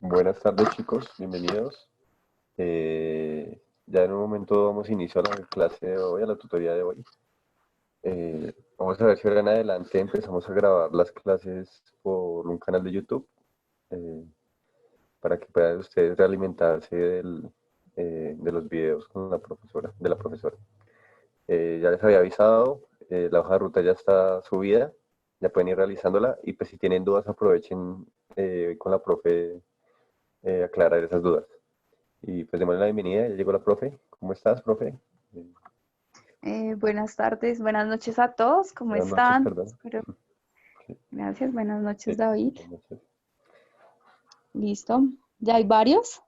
Buenas tardes chicos, bienvenidos. Ya en un momento damos inicio a la clase de hoy, a la tutoría de hoy. Vamos a ver si ahora en adelante empezamos a grabar las clases por un canal de YouTube eh, para que puedan ustedes realimentarse de los videos con la profesora, de la profesora. Ya les había avisado, la hoja de ruta ya está subida, ya pueden ir realizándola y pues si tienen dudas aprovechen con la profe aclarar esas dudas. Y pues démosle la bienvenida, ya llegó la profe. ¿Cómo estás, profe? Buenas tardes, buenas noches a todos, ¿cómo Buenas noches, están? perdón. Sí, Gracias, buenas noches, sí, David. buenas noches. ¿Listo? ¿Ya hay varios?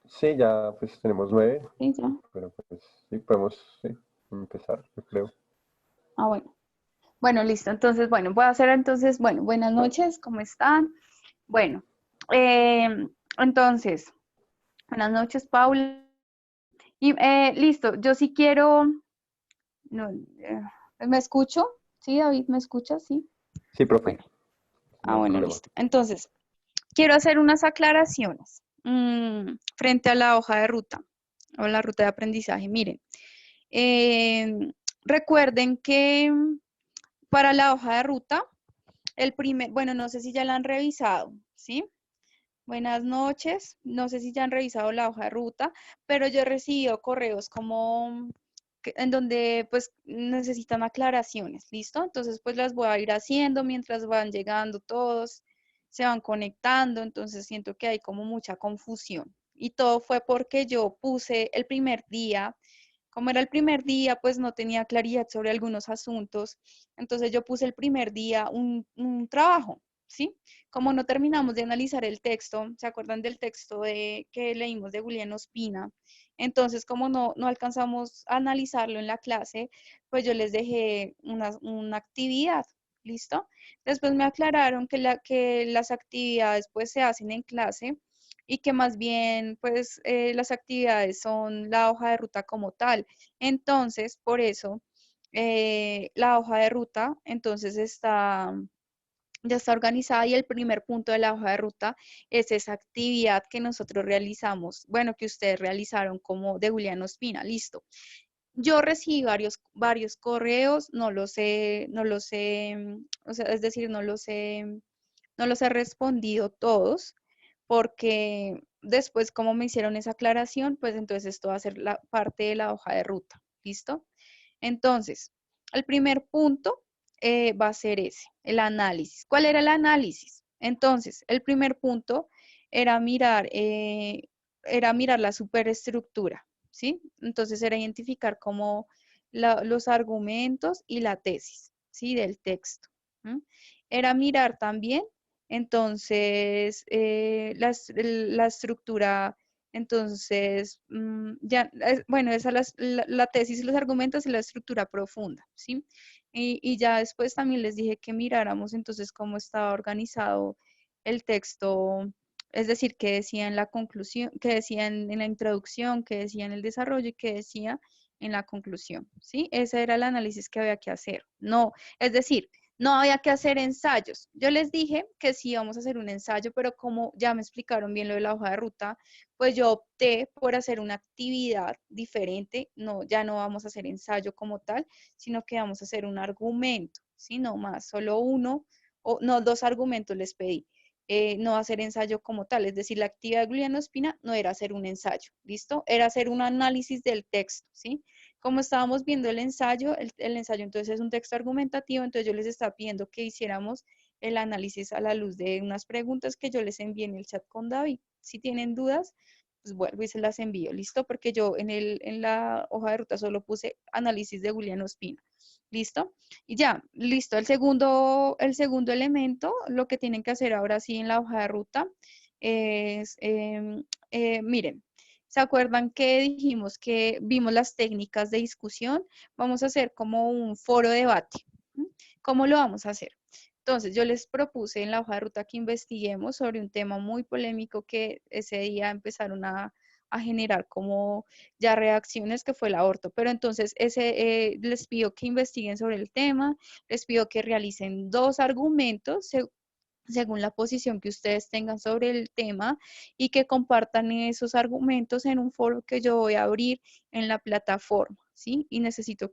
Sí, ya pues tenemos 9, Sí, ya. pero pues sí, podemos sí, empezar, yo creo. Ah, bueno. Bueno, listo. Entonces, bueno, voy a hacer entonces, bueno, buenas noches, ¿cómo están? Bueno, entonces, buenas noches, Paula. Y listo, yo sí quiero, no, ¿me escucho? Sí, David, ¿me escucha? Sí. Sí, profe, Bueno, no ah, hay bueno, problema. listo. Entonces, quiero hacer unas aclaraciones frente a la hoja de ruta o la ruta de aprendizaje. Miren, eh, recuerden que para la hoja de ruta, bueno, no sé si ya la han revisado, ¿sí? Buenas noches, no sé si ya han revisado la hoja de ruta, pero yo he recibido correos como en donde pues necesitan aclaraciones, ¿listo? Entonces pues las voy a ir haciendo mientras van llegando todos, se van conectando, entonces siento que hay como mucha confusión. Y todo fue porque yo puse el primer día, como era el primer día, pues no tenía claridad sobre algunos asuntos, entonces yo puse el primer día un trabajo, ¿sí? Como no terminamos de analizar el texto, ¿se acuerdan del texto que leímos de Julián Ospina? Entonces, como no alcanzamos a analizarlo en la clase, pues yo les dejé una actividad, ¿listo? Después me aclararon que las actividades pues se hacen en clase y que más bien pues las actividades son la hoja de ruta como tal. Entonces, por eso, la hoja de ruta entonces ya está organizada y el primer punto de la hoja de ruta es esa actividad que nosotros realizamos, bueno, que ustedes realizaron como de Julián Ospina, listo. Yo recibí varios correos, o sea, es decir, no los he respondido todos, porque después, como me hicieron esa aclaración, pues entonces esto va a ser la parte de la hoja de ruta, ¿listo? Entonces, el primer punto va a ser ese, el análisis. ¿Cuál era el análisis? Entonces, el primer punto era mirar la superestructura, ¿sí? Entonces, era identificar como los argumentos y la tesis, ¿sí? Del texto. ¿M? Era mirar también, entonces, la estructura. Entonces, ya, bueno, esa es la tesis, los argumentos y la estructura profunda, ¿sí? Y ya después también les dije que miráramos entonces cómo estaba organizado el texto, es decir, qué decía en la conclusión, qué decía en la introducción, qué decía en el desarrollo y qué decía en la conclusión, ¿sí? Ese era el análisis que había que hacer. No, es decir, no había que hacer ensayos. Yo les dije que sí íbamos a hacer un ensayo, pero como ya me explicaron bien lo de la hoja de ruta, pues yo opté por hacer una actividad diferente. No, ya no vamos a hacer ensayo como tal, sino que vamos a hacer un argumento, ¿sí? No más, solo uno, o no, dos argumentos les pedí. No hacer ensayo como tal, es decir, la actividad de Julián Ospina no era hacer un ensayo, ¿listo? Era hacer un análisis del texto, ¿sí? Como estábamos viendo el ensayo, el ensayo entonces es un texto argumentativo, entonces yo les estaba pidiendo que hiciéramos el análisis a la luz de unas preguntas que yo les envié en el chat con David. Si tienen dudas, pues vuelvo y se las envío, ¿listo? Porque yo en la hoja de ruta solo puse análisis de Julián Ospina, ¿listo? Y ya, listo. El segundo elemento, lo que tienen que hacer ahora sí en la hoja de ruta es, miren, ¿se acuerdan que dijimos que vimos las técnicas de discusión? Vamos a hacer como un foro de debate. ¿Cómo lo vamos a hacer? Entonces, yo les propuse en la hoja de ruta que investiguemos sobre un tema muy polémico que ese día empezaron a generar como ya reacciones, que fue el aborto. Pero entonces, les pido que investiguen sobre el tema, les pido que realicen dos argumentos según la posición que ustedes tengan sobre el tema y que compartan esos argumentos en un foro que yo voy a abrir en la plataforma, ¿sí? Y necesito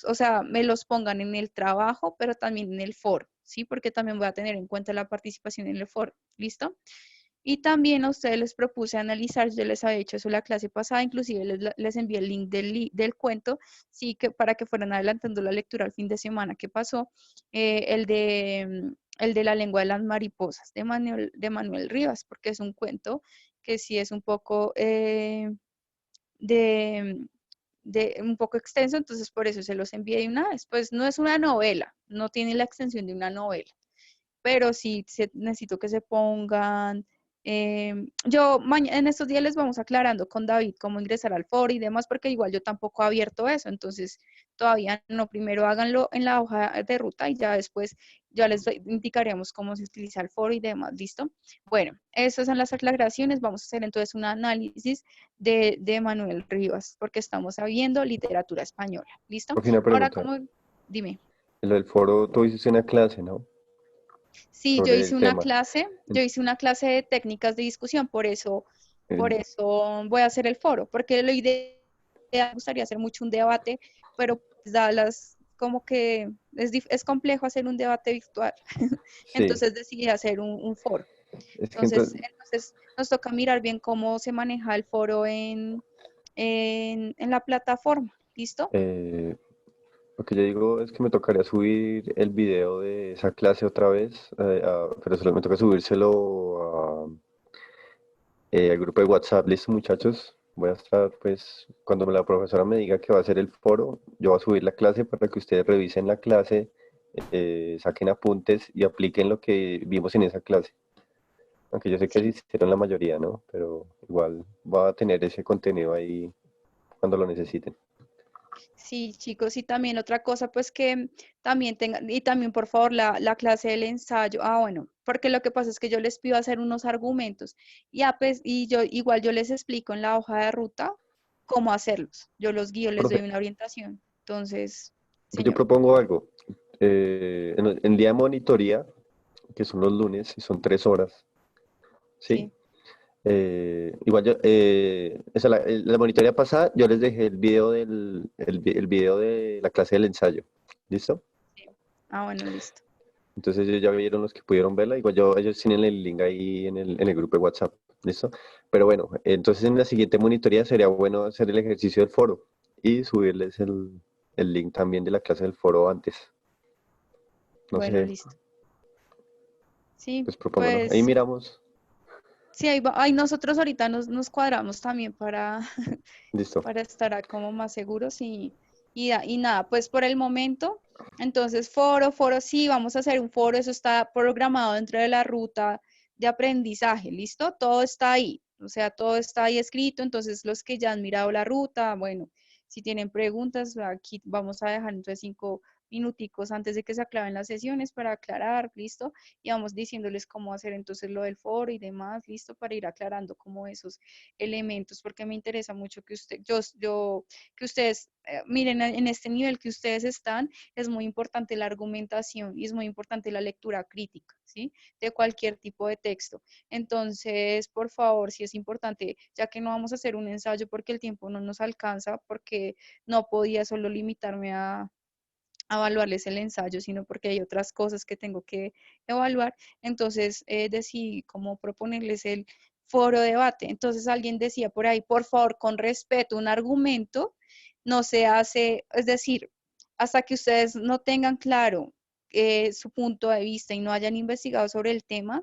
o sea, me los pongan en el trabajo, pero también en el foro, ¿sí? Porque también voy a tener en cuenta la participación en el foro, ¿listo? Y también a ustedes les propuse analizar, yo les había hecho eso la clase pasada, inclusive les envié el link del cuento, sí, que para que fueran adelantando la lectura al fin de semana que pasó, el de la lengua de las mariposas de Manuel Rivas, porque es un cuento que sí es un poco de, de un poco extenso, entonces por eso se los envié de una vez. Pues no es una novela, no tiene la extensión de una novela, pero sí necesito que se pongan. En estos días les vamos aclarando con David cómo ingresar al foro y demás, porque igual yo tampoco he abierto eso, entonces todavía no, primero háganlo en la hoja de ruta y ya después ya les indicaremos cómo se utiliza el foro y demás, ¿listo? Bueno, esas son las aclaraciones, vamos a hacer entonces un análisis de Manuel Rivas, porque estamos viendo literatura española, ¿listo? Por fin una Ahora, pregunta. ¿cómo? Dime. En lo del foro, tú hiciste una clase, ¿no? Sí, Sobre el tema. yo hice una clase de técnicas de discusión, por En- eso voy a hacer el foro, porque lo ideal me gustaría hacer mucho un debate, pero pues, como que es complejo hacer un debate virtual. sí, Entonces decidí hacer un foro. es que Entonces nos toca mirar bien cómo se maneja el foro en la plataforma. ¿Listo? eh, lo que yo digo es que me tocaría subir el video de esa clase otra vez, pero solo me toca subírselo al grupo de WhatsApp. Listo, muchachos. Voy a estar, pues, cuando la profesora me diga que va a hacer el foro, yo voy a subir la clase para que ustedes revisen la clase, saquen apuntes y apliquen lo que vimos en esa clase. Aunque yo sé que Sí. hicieron la mayoría, ¿no? Pero igual va a tener ese contenido ahí cuando lo necesiten. Sí, chicos, y también otra cosa, pues que también tengan, y también por favor la clase del ensayo, bueno, porque lo que pasa es que yo les pido hacer unos argumentos y yo igual yo les explico en la hoja de ruta cómo hacerlos, yo los guío, les doy Profe, una orientación. Entonces, pues yo señor, propongo algo. En día de monitoría, que son los lunes y son 3 horas, ¿sí? sí, Igual yo, la monitoría pasada, yo les dejé el video el video de la clase del ensayo. ¿Listo? sí. Bueno, listo. Entonces ellos ya vieron los que pudieron verla. Igual ellos tienen el link ahí en el grupo de WhatsApp. ¿Listo? Pero bueno, entonces en la siguiente monitoría sería bueno hacer el ejercicio del foro y subirles el link también de la clase del foro antes. No Bueno, sé, listo. Sí, pues propónganlo. Ahí pues miramos. sí, ahí nosotros ahorita nos cuadramos también para, Listo. para estar como más seguros y nada, pues por el momento, entonces foro, sí, vamos a hacer un foro, eso está programado dentro de la ruta de aprendizaje, ¿listo? Todo está ahí, o sea, todo está ahí escrito, entonces los que ya han mirado la ruta, bueno, si tienen preguntas, aquí vamos a dejar entonces 5 minuticos antes de que se acaben las sesiones para aclarar, ¿listo? Y vamos diciéndoles cómo hacer entonces lo del foro y demás, ¿listo? Para ir aclarando como esos elementos, porque me interesa mucho que ustedes, miren, en este nivel que ustedes están, es muy importante la argumentación y es muy importante la lectura crítica, ¿sí? De cualquier tipo de texto. Entonces, por favor, si es importante, ya que no vamos a hacer un ensayo porque el tiempo no nos alcanza, porque no podía solo limitarme a evaluarles el ensayo, sino porque hay otras cosas que tengo que evaluar. Entonces, decidí cómo proponerles el foro debate. Entonces, alguien decía por ahí, por favor, con respeto, un argumento no se hace, es decir, hasta que ustedes no tengan claro su punto de vista y no hayan investigado sobre el tema,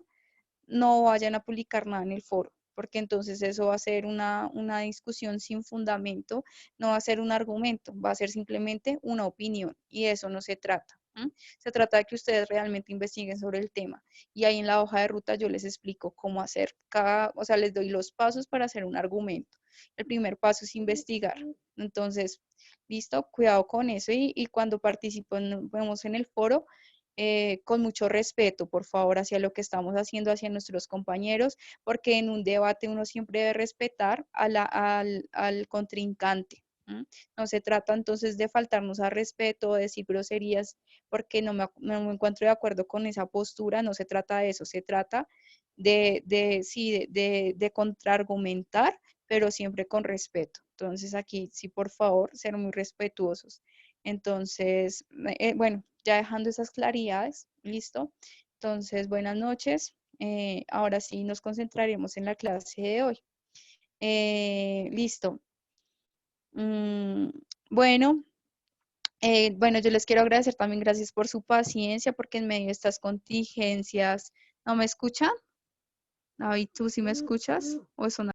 no vayan a publicar nada en el foro, porque entonces eso va a ser una discusión sin fundamento, no va a ser un argumento, va a ser simplemente una opinión y eso no se trata. Se trata de que ustedes realmente investiguen sobre el tema y ahí en la hoja de ruta yo les explico cómo hacer o sea, les doy los pasos para hacer un argumento. El primer paso es investigar. Entonces, listo, cuidado con eso y cuando participemos en el foro, con mucho respeto, por favor, hacia lo que estamos haciendo, hacia nuestros compañeros, porque en un debate uno siempre debe respetar al contrincante. ¿m? No se trata entonces de faltarnos al respeto, de decir groserías, porque no me encuentro de acuerdo con esa postura, no se trata de eso, se trata sí, de contraargumentar, pero siempre con respeto. Entonces aquí sí, por favor, ser muy respetuosos. Entonces, bueno, ya dejando esas claridades, listo. Entonces, buenas noches. Ahora sí nos concentraremos en la clase de hoy. Listo. Mm, bueno, bueno, yo les quiero agradecer también, gracias por su paciencia, porque en medio de estas contingencias, ¿no me escuchan? Ay, ¿tú sí me escuchas? ¿O es una...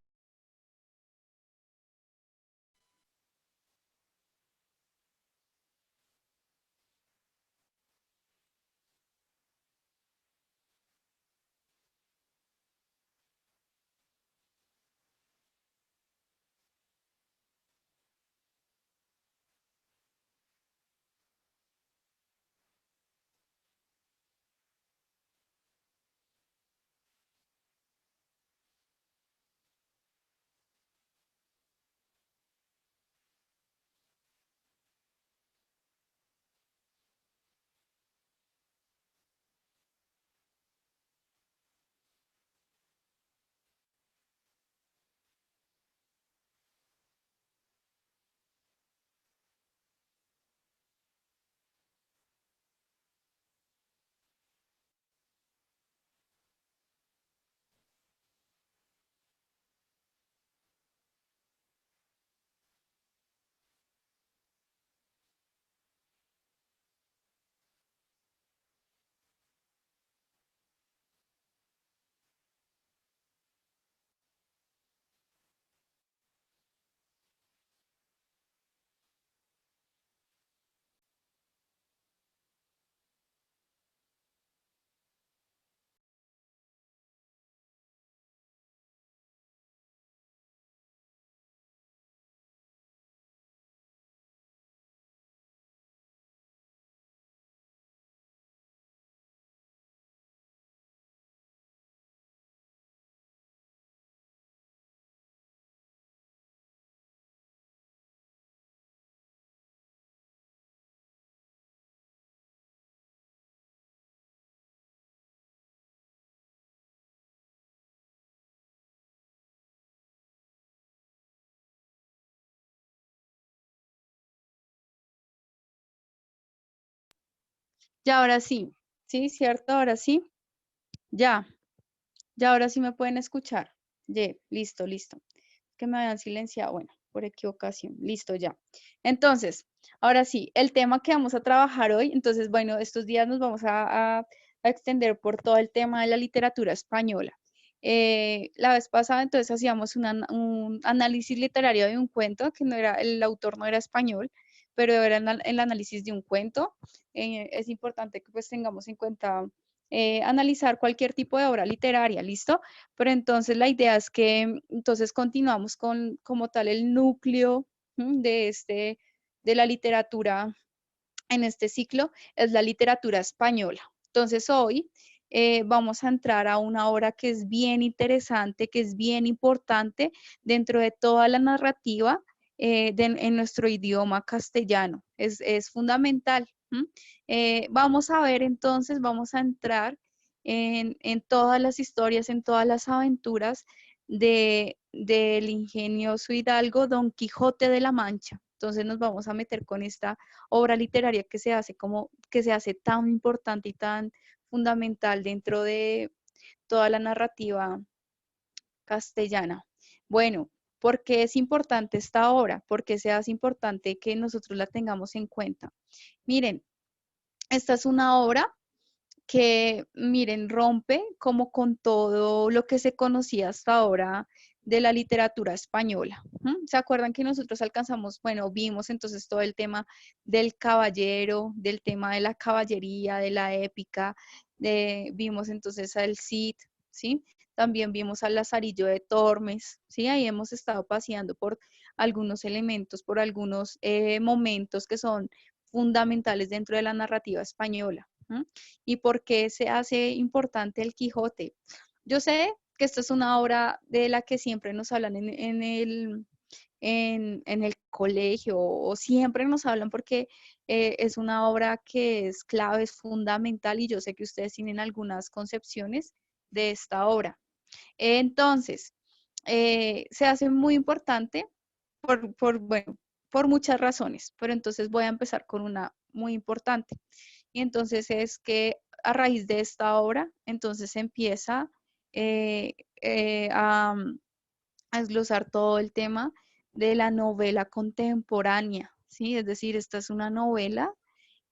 Ya, ahora sí. Sí, cierto, ahora sí. Ya, ya, ahora sí me pueden escuchar. Listo, listo. Que me habían silenciado, bueno, por equivocación. Listo, ya. Entonces, ahora sí, el tema que vamos a trabajar hoy, entonces, bueno, estos días nos vamos a extender por todo el tema de la literatura española. La vez pasada, entonces, hacíamos un análisis literario de un cuento, que no era, el autor no era español, pero era el análisis de un cuento. Es importante que pues tengamos en cuenta analizar cualquier tipo de obra literaria, ¿listo? Pero entonces la idea es que entonces continuamos con como tal el núcleo de la literatura en este ciclo, es la literatura española. Entonces hoy vamos a entrar a una obra que es bien interesante, que es bien importante dentro de toda la narrativa en nuestro idioma castellano. Es fundamental. Vamos a ver entonces, vamos a entrar en todas las historias, en todas las aventuras del ingenioso hidalgo Don Quijote de la Mancha. Entonces nos vamos a meter con esta obra literaria que se hace tan importante y tan fundamental dentro de toda la narrativa castellana. Bueno, ¿por qué es importante esta obra? ¿Por qué se hace importante que nosotros la tengamos en cuenta? Miren, esta es una obra que, miren, rompe como con todo lo que se conocía hasta ahora de la literatura española. ¿Se acuerdan que nosotros alcanzamos, bueno, vimos entonces todo el tema del caballero, del tema de la caballería, de la épica, vimos entonces al Cid, ¿sí? También vimos al Lazarillo de Tormes, ¿sí? Ahí hemos estado paseando por algunos elementos, por algunos momentos que son fundamentales dentro de la narrativa española. ¿Y por qué se hace importante el Quijote? Yo sé que esta es una obra de la que siempre nos hablan en el colegio o siempre nos hablan porque es una obra que es clave, es fundamental y yo sé que ustedes tienen algunas concepciones de esta obra. Entonces, se hace muy importante bueno, por muchas razones, pero entonces voy a empezar con una muy importante. Y entonces es que a raíz de esta obra, entonces empieza eh, eh, a, a desglosar todo el tema de la novela contemporánea, ¿sí? Es decir, esta es una novela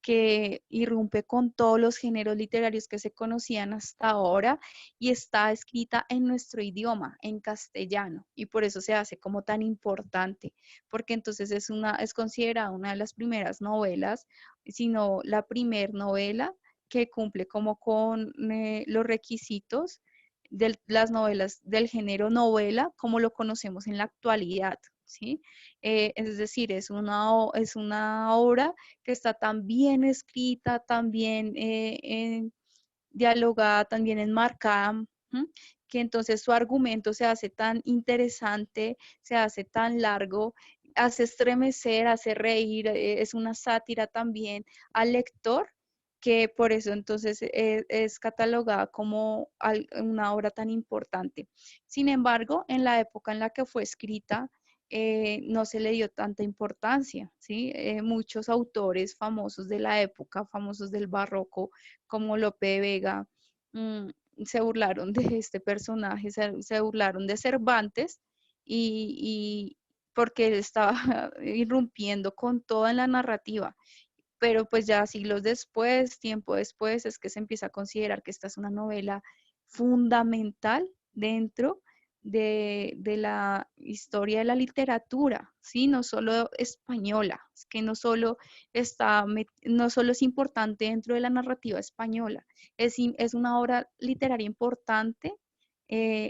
que irrumpe con todos los géneros literarios que se conocían hasta ahora y está escrita en nuestro idioma, en castellano, y por eso se hace como tan importante, porque entonces es considerada una de las primeras novelas, sino la primer novela que cumple como con los requisitos de las novelas del género novela como lo conocemos en la actualidad, ¿sí? Es decir, es una obra que está tan bien escrita, tan bien dialogada, tan bien enmarcada, ¿m? Que entonces su argumento se hace tan interesante, se hace tan largo, hace estremecer, hace reír, es una sátira también al lector, que por eso entonces es catalogada como una obra tan importante. Sin embargo, en la época en la que fue escrita, no se le dio tanta importancia, ¿sí? Muchos autores famosos de la época, famosos del barroco, como Lope de Vega, mm, se burlaron de este personaje, se burlaron de Cervantes y porque él estaba irrumpiendo con toda la narrativa. Pero pues ya siglos después, tiempo después, es que se empieza a considerar que esta es una novela fundamental dentro de la historia de la literatura, ¿sí? No solo española, es que no solo es importante dentro de la narrativa española, es una obra literaria importante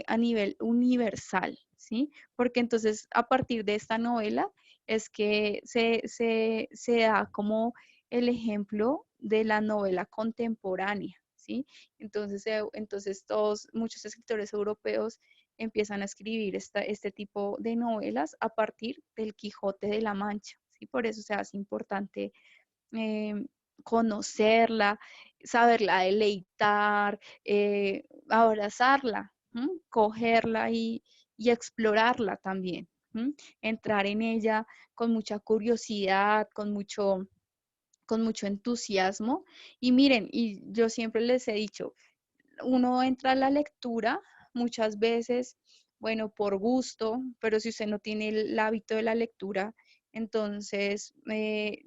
a nivel universal, ¿sí? Porque entonces a partir de esta novela es que se da como el ejemplo de la novela contemporánea, ¿sí? Entonces muchos escritores europeos empiezan a escribir este tipo de novelas a partir del Quijote de la Mancha, ¿sí? Por eso se hace importante eh, conocerla, saberla deleitar, abrazarla, ¿m? Cogerla y explorarla también, ¿m? Entrar en ella con mucha curiosidad, con mucho entusiasmo. Y miren, y yo siempre les he dicho, uno entra a la lectura muchas veces, bueno, por gusto, pero si usted no tiene el hábito de la lectura, entonces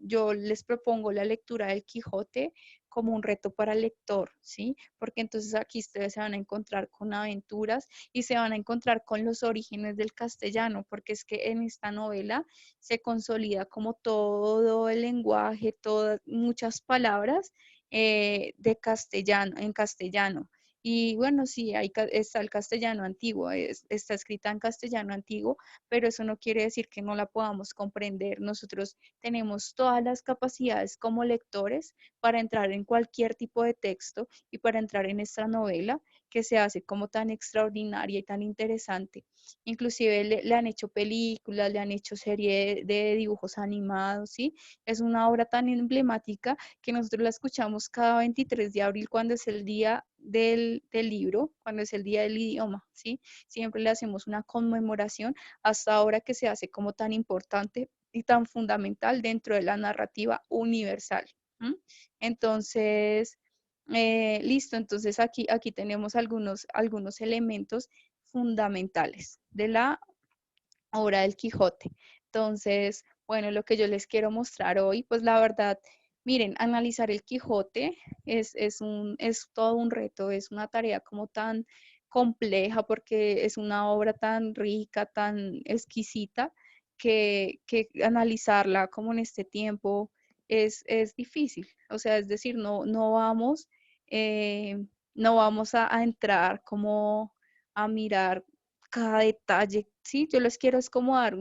yo les propongo la lectura del Quijote como un reto para el lector, ¿sí? Porque entonces aquí ustedes se van a encontrar con aventuras y se van a encontrar con los orígenes del castellano, porque es que en esta novela se consolida como todo el lenguaje, todas, muchas palabras de castellano, en castellano. Y bueno, sí, está el castellano antiguo, está escrita en castellano antiguo, pero eso no quiere decir que no la podamos comprender. Nosotros tenemos todas las capacidades como lectores para entrar en cualquier tipo de texto y para entrar en esta novela que se hace como tan extraordinaria y tan interesante. Inclusive le han hecho películas, le han hecho serie de dibujos animados, ¿sí? Es una obra tan emblemática que nosotros la escuchamos cada 23 de abril cuando es el día del libro, cuando es el día del idioma, ¿sí? Siempre le hacemos una conmemoración hasta ahora que se hace como tan importante y tan fundamental dentro de la narrativa universal. ¿M? Entonces, listo, entonces aquí tenemos algunos elementos fundamentales de la obra del Quijote. Entonces, bueno, lo que yo les quiero mostrar hoy, pues la verdad, miren, analizar el Quijote es todo un reto, es una tarea como tan compleja porque es una obra tan rica, tan exquisita, que analizarla como en este tiempo es difícil. O sea, es decir, eh, no vamos a entrar como a mirar cada detalle, ¿sí? Yo les quiero es como dar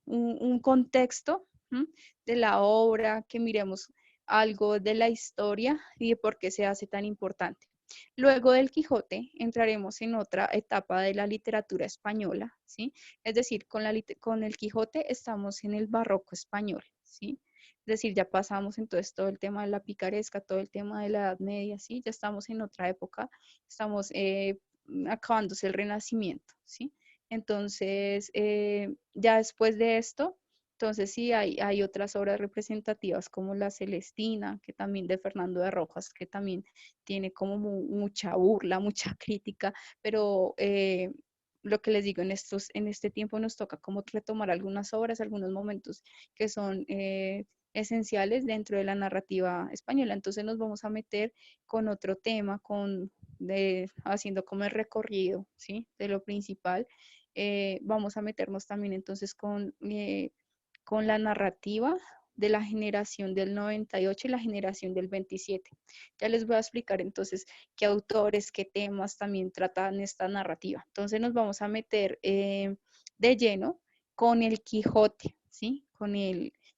un contexto, ¿m? De la obra, que miremos algo de la historia y de por qué se hace tan importante. Luego del Quijote entraremos en otra etapa de la literatura española, ¿sí? Es decir, con el Quijote estamos en el barroco español, ¿sí? Es decir, ya pasamos entonces todo el tema de la picaresca, todo el tema de la Edad Media, ¿sí? Ya estamos en otra época, estamos acabándose el Renacimiento, ¿sí? Entonces, ya después de esto, entonces sí, hay otras obras representativas como La Celestina, que también de Fernando de Rojas, que también tiene como mucha burla, mucha crítica, pero lo que les digo, en este tiempo nos toca como retomar algunas obras, algunos momentos que son esenciales dentro de la narrativa española. Entonces nos vamos a meter con otro tema, haciendo como el recorrido, ¿sí? De lo principal. Vamos a meternos también entonces con la narrativa de la generación del 98 y la generación del 27. Ya les voy a explicar entonces qué autores, qué temas también tratan esta narrativa. Entonces nos vamos a meter de lleno con el Quijote, ¿sí?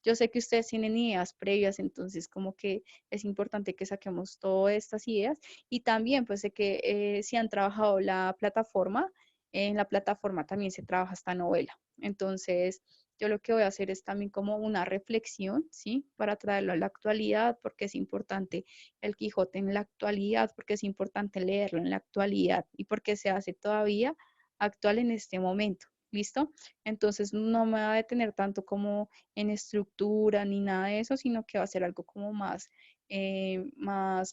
Yo sé que ustedes tienen ideas previas, entonces como que es importante que saquemos todas estas ideas y también pues sé que si han trabajado la plataforma, en la plataforma también se trabaja esta novela. Entonces, yo lo que voy a hacer es también como una reflexión, ¿sí? Para traerlo a la actualidad, porque es importante el Quijote en la actualidad, porque es importante leerlo en la actualidad y porque se hace todavía actual en este momento. ¿Listo? Entonces no me va a detener tanto como en estructura ni nada de eso, sino que va a ser algo como más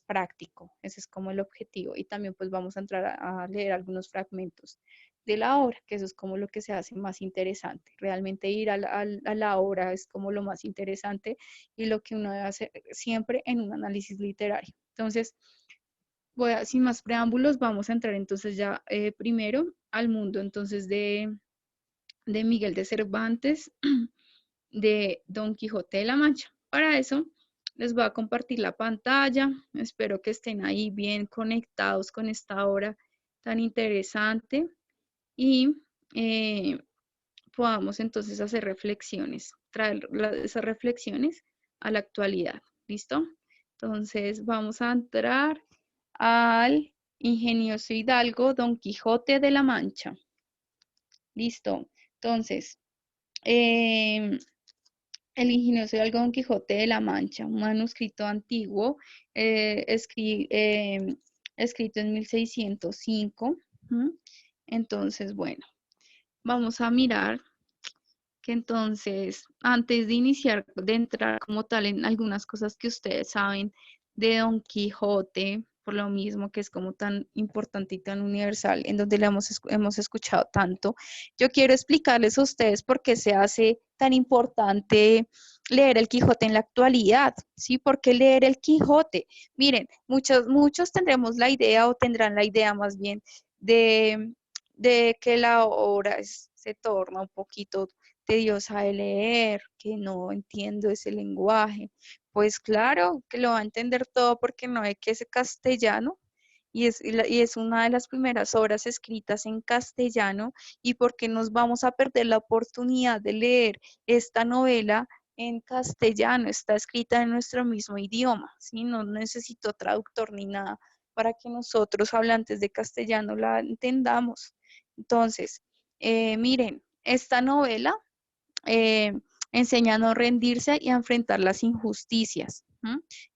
práctico. Ese es como el objetivo. Y también pues vamos a entrar a leer algunos fragmentos de la obra, que eso es como lo que se hace más interesante. Realmente ir a la obra es como lo más interesante y lo que uno debe hacer siempre en un análisis literario. Entonces, sin más preámbulos, vamos a entrar entonces ya primero al mundo entonces de Miguel de Cervantes, de Don Quijote de la Mancha. Para eso, les voy a compartir la pantalla. Espero que estén ahí bien conectados con esta obra tan interesante y podamos entonces hacer reflexiones, traer esas reflexiones a la actualidad. ¿Listo? Entonces vamos a entrar al ingenioso hidalgo Don Quijote de la Mancha. Listo. Entonces, el ingenioso hidalgo Don Quijote de la Mancha, un manuscrito antiguo escrito en 1605. Entonces, bueno, vamos a mirar que entonces, antes de iniciar, de entrar como tal en algunas cosas que ustedes saben de Don Quijote, por lo mismo que es como tan importante y tan universal, en donde le hemos escuchado tanto, yo quiero explicarles a ustedes por qué se hace tan importante leer el Quijote en la actualidad, ¿sí? ¿Por qué leer el Quijote? Miren, muchos tendremos la idea o tendrán la idea más bien de que la obra se torna un poquito tediosa de leer, que no entiendo ese lenguaje. Pues claro que lo va a entender todo porque no hay que es castellano y es una de las primeras obras escritas en castellano y porque nos vamos a perder la oportunidad de leer esta novela en castellano, está escrita en nuestro mismo idioma, ¿sí? No necesito traductor ni nada para que nosotros hablantes de castellano la entendamos. Entonces, miren, esta novela eh, enseña a no rendirse y a enfrentar las injusticias.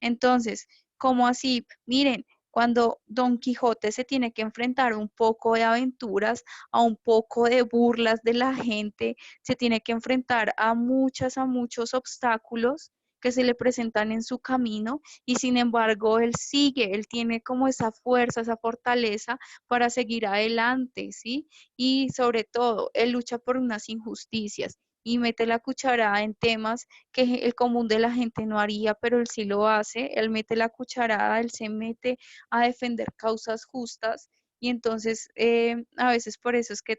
Entonces, ¿cómo así? Miren, cuando Don Quijote se tiene que enfrentar un poco de aventuras, a un poco de burlas de la gente, se tiene que enfrentar a muchos obstáculos que se le presentan en su camino y sin embargo él sigue, él tiene como esa fuerza, esa fortaleza para seguir adelante, ¿sí? Y sobre todo, él lucha por unas injusticias y mete la cucharada en temas que el común de la gente no haría, pero él sí lo hace, él mete la cucharada, él se mete a defender causas justas y entonces a veces por eso es que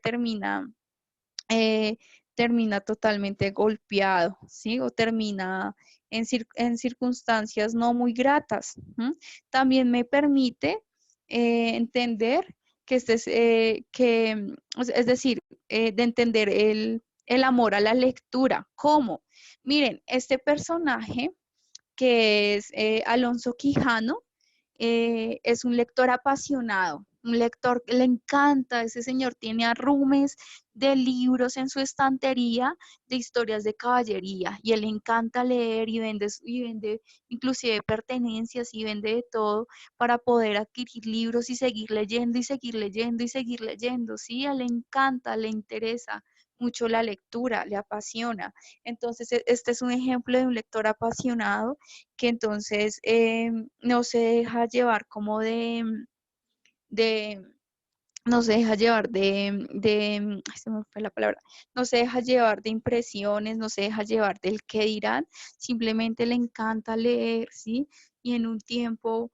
eh, termina totalmente golpeado, ¿sí? O termina en circunstancias no muy gratas. También me permite entender que es decir, de entender el amor a la lectura. ¿Cómo? Miren, este personaje que es Alonso Quijano, es un lector apasionado, un lector que le encanta, ese señor tiene arrumes de libros en su estantería de historias de caballería y él le encanta leer y vende inclusive pertenencias y vende de todo para poder adquirir libros y seguir leyendo y seguir leyendo y seguir leyendo, ¿sí? A él le encanta, le interesa mucho la lectura, le apasiona. Entonces, este es un ejemplo de un lector apasionado que entonces no se deja llevar como de no se deja llevar ay, se me fue la palabra, no se deja llevar de impresiones, no se deja llevar del qué dirán, simplemente le encanta leer, ¿sí? Y en un tiempo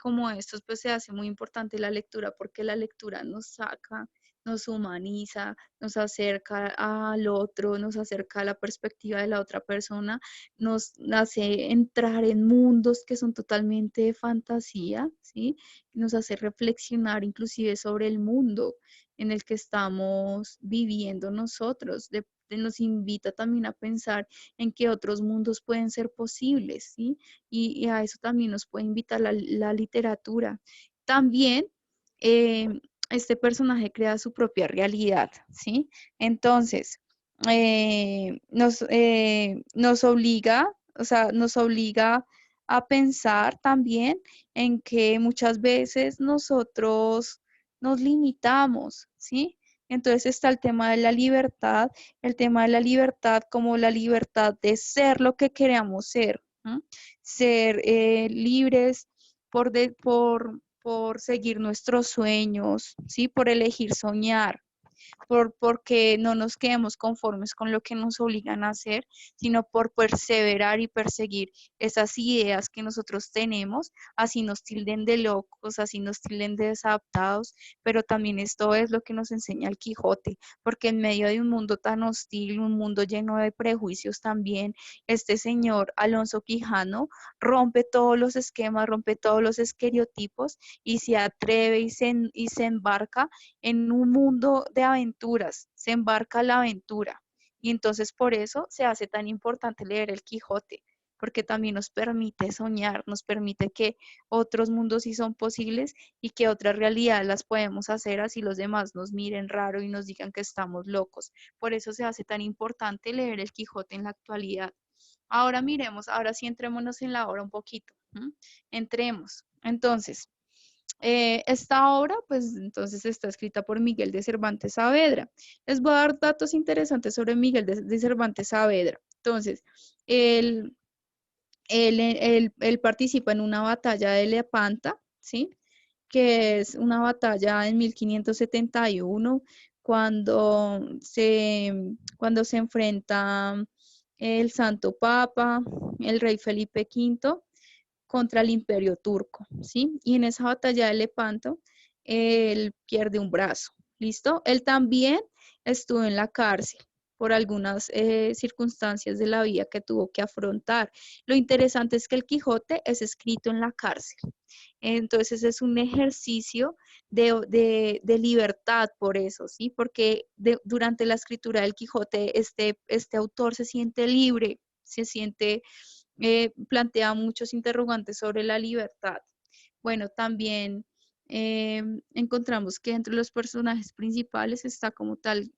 como estos, pues se hace muy importante la lectura porque la lectura nos saca, nos humaniza, nos acerca al otro, nos acerca a la perspectiva de la otra persona, nos hace entrar en mundos que son totalmente de fantasía, ¿sí? Nos hace reflexionar inclusive sobre el mundo en el que estamos viviendo nosotros, nos invita también a pensar en que otros mundos pueden ser posibles, ¿sí? Y a eso también nos puede invitar la literatura. También eh, este personaje crea su propia realidad, ¿sí? Entonces, nos obliga, o sea, nos obliga a pensar también en que muchas veces nosotros nos limitamos, ¿sí? Entonces está el tema de la libertad como la libertad de ser lo que queramos ser, ¿no? Ser libres por seguir nuestros sueños, ¿sí? Por elegir soñar, porque no nos quedemos conformes con lo que nos obligan a hacer, sino por perseverar y perseguir esas ideas que nosotros tenemos, así nos tilden de locos, así nos tilden de desadaptados, pero también esto es lo que nos enseña el Quijote, porque en medio de un mundo tan hostil, un mundo lleno de prejuicios también, este señor Alonso Quijano rompe todos los esquemas, rompe todos los estereotipos y se atreve y se embarca en un mundo de aventuras, se embarca la aventura. Y entonces por eso se hace tan importante leer el Quijote, porque también nos permite soñar, nos permite que otros mundos sí son posibles y que otras realidades las podemos hacer así los demás nos miren raro y nos digan que estamos locos. Por eso se hace tan importante leer el Quijote en la actualidad. Ahora miremos, ahora sí entrémonos en la obra un poquito. ¿Mm? Entremos. Entonces, esta obra, pues entonces está escrita por Miguel de Cervantes Saavedra. Les voy a dar datos interesantes sobre Miguel de Cervantes Saavedra. Entonces, él, él participa en una batalla de Lepanta, ¿sí? Que es una batalla en 1571, cuando se enfrenta el Santo Papa, el rey Felipe V, contra el imperio turco, ¿sí? Y en esa batalla de Lepanto, él pierde un brazo, ¿listo? Él también estuvo en la cárcel por algunas circunstancias de la vida que tuvo que afrontar. Lo interesante es que el Quijote es escrito en la cárcel. Entonces es un ejercicio de libertad por eso, ¿sí? Porque durante la escritura del Quijote este autor se siente libre, se siente plantea muchos interrogantes sobre la libertad. Bueno, también encontramos que entre los personajes principales está como tal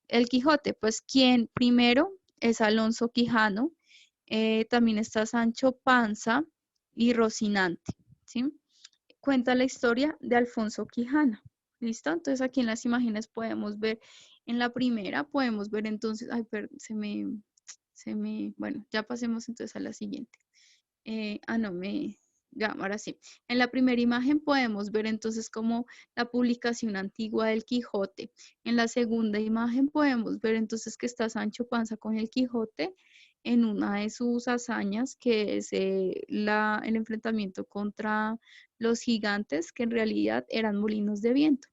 el Quijote, pues quien primero es Alonso Quijano, también está Sancho Panza y Rocinante, ¿sí? Cuenta la historia de Alfonso Quijano, ¿listo? Entonces aquí en las imágenes podemos ver, en la primera podemos ver entonces, ay, perdón, bueno, ya pasemos entonces a la siguiente. No, ya, ahora sí. En la primera imagen podemos ver entonces como la publicación antigua del Quijote. En la segunda imagen podemos ver entonces que está Sancho Panza con el Quijote en una de sus hazañas, que es el enfrentamiento contra los gigantes, que en realidad eran molinos de viento.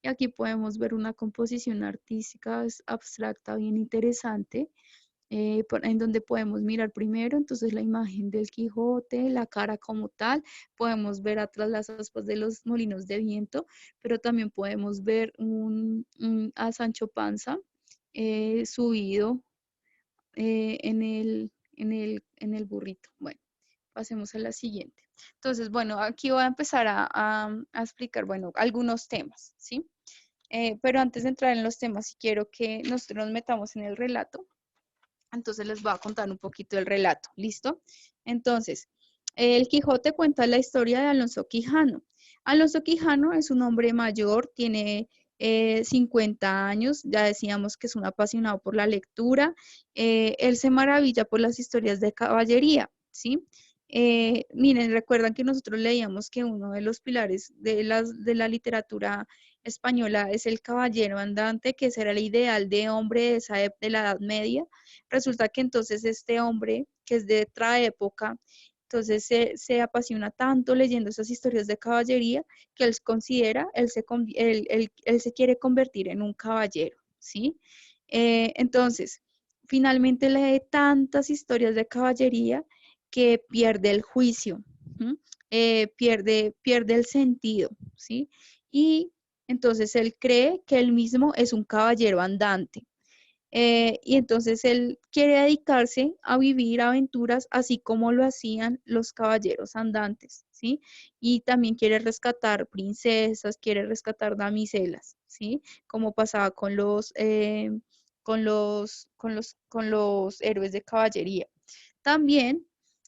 Y aquí podemos ver una composición artística abstracta bien interesante, en donde podemos mirar primero entonces la imagen del Quijote, la cara como tal, podemos ver atrás las aspas de los molinos de viento, pero también podemos ver a Sancho Panza subido en el burrito. Bueno, Pasemos a la siguiente. Entonces, bueno, aquí voy a empezar a explicar, bueno, algunos temas, ¿sí? Pero antes de entrar en los temas, si quiero que nosotros nos metamos en el relato, entonces les voy a contar un poquito el relato, ¿listo? Entonces, el Quijote cuenta la historia de Alonso Quijano. Alonso Quijano es un hombre mayor, tiene 50 años, ya decíamos que es un apasionado por la lectura, él se maravilla por las historias de caballería, ¿sí? Miren, recuerdan que nosotros leíamos que uno de los pilares de la literatura española es el caballero andante, que ese era el ideal de hombre de, de la Edad Media. Resulta que entonces este hombre, que es de otra época, entonces se apasiona tanto leyendo esas historias de caballería que él considera, él se quiere convertir en un caballero, ¿sí? Entonces, finalmente lee tantas historias de caballería que pierde el juicio, pierde el sentido, ¿sí? Y entonces él cree que él mismo es un caballero andante. Y entonces él quiere dedicarse a vivir aventuras así como lo hacían los caballeros andantes, ¿sí? Y también quiere rescatar princesas, quiere rescatar damiselas, ¿sí? Como pasaba con los héroes de caballería. También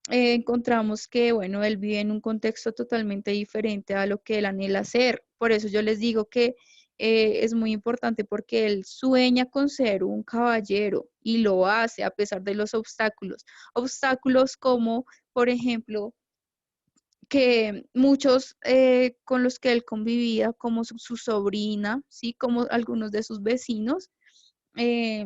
encontramos que, bueno, él vive en un contexto totalmente diferente a lo que él anhela ser. Por eso yo les digo que es muy importante porque él sueña con ser un caballero y lo hace a pesar de los obstáculos. Obstáculos como, por ejemplo, que muchos con los que él convivía, como su sobrina, ¿sí? Como algunos de sus vecinos, eh,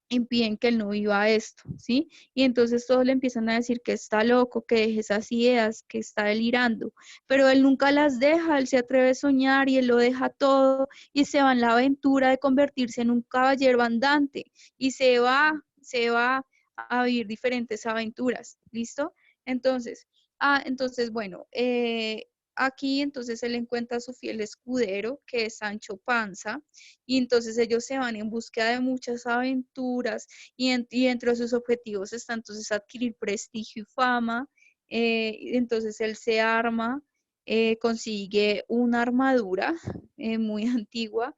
impiden que él no viva esto, ¿sí? Y entonces todos le empiezan a decir que está loco, que deje esas ideas, que está delirando, pero él nunca las deja, él se atreve a soñar y él lo deja todo y se va en la aventura de convertirse en un caballero andante y se va a vivir diferentes aventuras, ¿listo? Entonces, entonces, bueno, aquí entonces él encuentra a su fiel escudero, que es Sancho Panza, y entonces ellos se van en búsqueda de muchas aventuras y dentro de sus objetivos está entonces adquirir prestigio y fama. Entonces él se arma, consigue una armadura muy antigua.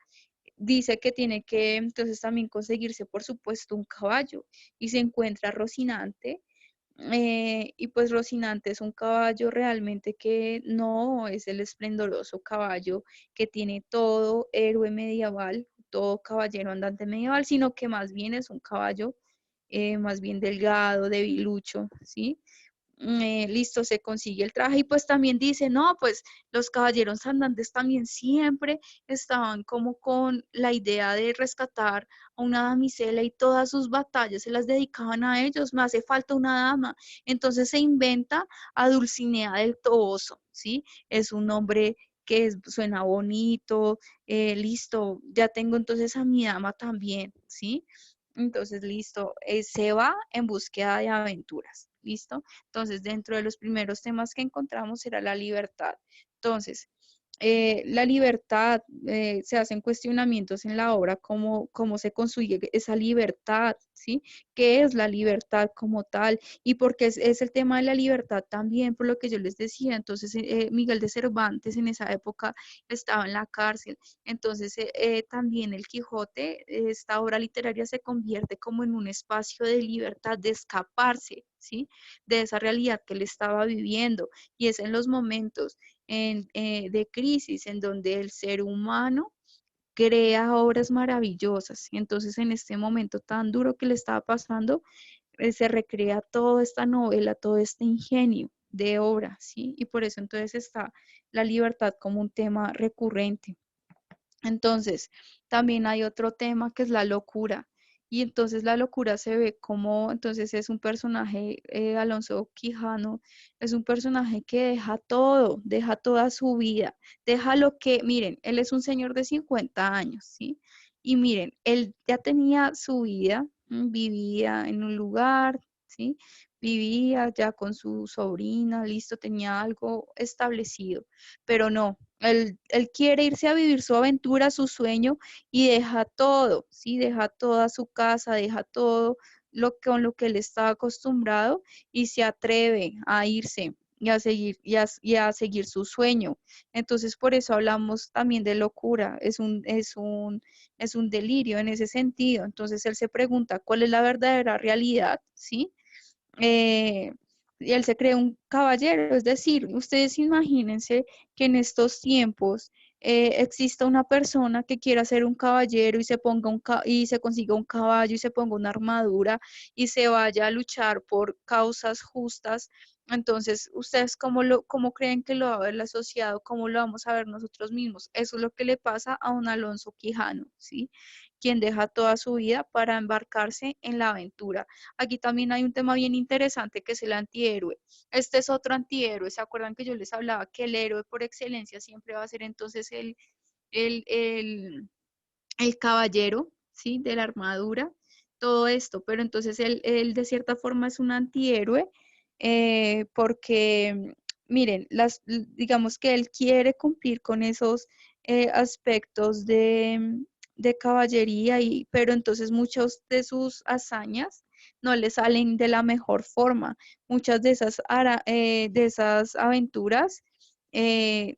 Dice que tiene que entonces también conseguirse, por supuesto, un caballo y se encuentra a Rocinante. Y pues Rocinante es un caballo realmente que no es el esplendoroso caballo que tiene todo héroe medieval, todo caballero andante medieval, sino que más bien es un caballo más bien delgado, debilucho, ¿sí? Listo, se consigue el traje y pues también dice, no, pues los caballeros andantes también siempre estaban como con la idea de rescatar a una damisela y todas sus batallas se las dedicaban a ellos, me hace falta una dama. Entonces se inventa a Dulcinea del Toboso, ¿sí? Es un nombre que suena bonito, listo, ya tengo entonces a mi dama también, ¿sí? Entonces, listo, se va en búsqueda de aventuras, ¿listo? Entonces, dentro de los primeros temas que encontramos era la libertad. Entonces, la libertad, se hacen cuestionamientos en la obra, cómo se consigue esa libertad, ¿sí? ¿Qué es la libertad como tal? Y porque es el tema de la libertad también, por lo que yo les decía, entonces Miguel de Cervantes en esa época estaba en la cárcel, entonces también el Quijote, esta obra literaria se convierte como en un espacio de libertad, de escaparse, ¿sí? De esa realidad que él estaba viviendo, y es en los momentos de crisis en donde el ser humano crea obras maravillosas. Y entonces en este momento tan duro que le estaba pasando, se recrea toda esta novela, todo este ingenio de obra, ¿sí? Y por eso entonces está la libertad como un tema recurrente. Entonces, también hay otro tema que es la locura. Y entonces la locura se ve como, entonces es un personaje, Alonso Quijano, es un personaje que deja todo, deja toda su vida, deja lo que, miren, él es un señor de 50 años, ¿sí? Y miren, él ya tenía su vida, vivía en un lugar, ¿sí? Vivía ya con su sobrina, listo, tenía algo establecido, pero no, él quiere irse a vivir su aventura, su sueño y deja todo, ¿sí? Deja toda su casa, deja todo con lo que él está acostumbrado y se atreve a irse y a seguir, y a seguir su sueño. Entonces, por eso hablamos también de locura, es un delirio en ese sentido. Entonces, él se pregunta, ¿cuál es la verdadera realidad? ¿Sí? eh, y él se cree un caballero. Es decir, ustedes imagínense que en estos tiempos exista una persona que quiera ser un caballero y se ponga y se consiga un caballo y se ponga una armadura y se vaya a luchar por causas justas. Entonces, ¿ustedes cómo creen que lo va a ver la sociedad o cómo lo vamos a ver nosotros mismos? Eso es lo que le pasa a un Alonso Quijano, ¿sí? Quien deja toda su vida para embarcarse en la aventura. Aquí también hay un tema bien interesante que es el antihéroe. Este es otro antihéroe. ¿Se acuerdan que yo les hablaba que el héroe por excelencia siempre va a ser entonces el, el, el caballero, ¿sí? De la armadura, todo esto. Pero entonces él de cierta forma es un antihéroe porque, miren, digamos que él quiere cumplir con esos aspectos de caballería, pero entonces muchos de sus hazañas no le salen de la mejor forma. Muchas de esas aventuras